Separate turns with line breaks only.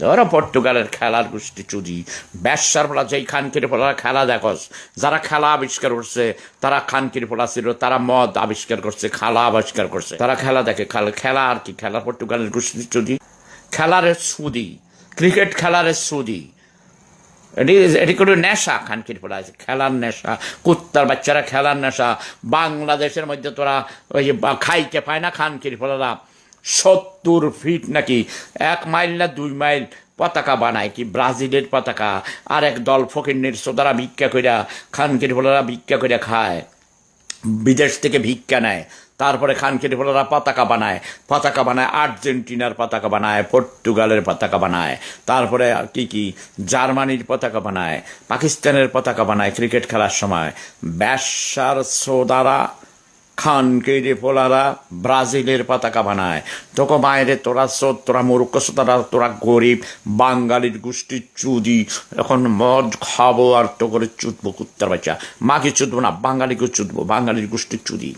ধরো পর্তুগালের খেলার গোষ্ঠী চুরি ব্যবসার ফলা যেই খানকির ফলা খেলা দেখস, যারা খেলা আবিষ্কার করছে তারা খানকির ফলা ছিল, তারা মদ আবিষ্কার করছে, খেলা আবিষ্কার করছে, তারা খেলা দেখে। খেলা আর কি, খেলা পর্তুগালের গোষ্ঠী চুরি, খেলার সুদি, ক্রিকেট খেলার সুদি, এটি কোনো নেশা খানকির ফলা আছে, খেলার নেশা, কুত্তার বাচ্চারা খেলার নেশা। বাংলাদেশের মধ্যে তোরা ওই যে খাইতে পায় না খানকির ফলারা 70 ফিট নাকি 1 মাইল না 2 মাইল পতাকা বানায়, কি ব্রাজিলের পতাকা। আর এক দল ফকিন্নির সোদারা ভিক্ষা কইরা, খানকির ফলারা ভিক্ষা কইরা খায়, বিদেশ থেকে ভিক্ষা নেয়, তারপরে খানকির ফলারা পতাকা বানায়, আর্জেন্টিনার পতাকা বানায়, পর্তুগালের পতাকা বানায়, তারপরে কি কি জার্মানির পতাকা বানায়, পাকিস্তানের পতাকা বানায় ক্রিকেট খেলার সময়। ব্যবসার সোদারা খানকির ফলারা ব্রাজিলের পতাকা বানায়। তোকে বাইরে তোরা তোরা মূর্খ সোদারা, তোরা গরিব বাঙালির গোষ্ঠীর চুদি, এখন মদ খাবো আর তো করে চুদবো কুত্তার বাচ্চা। মাকে চুদবো না, বাঙালিকে চুদবো, বাঙালির গোষ্ঠীর চুদি।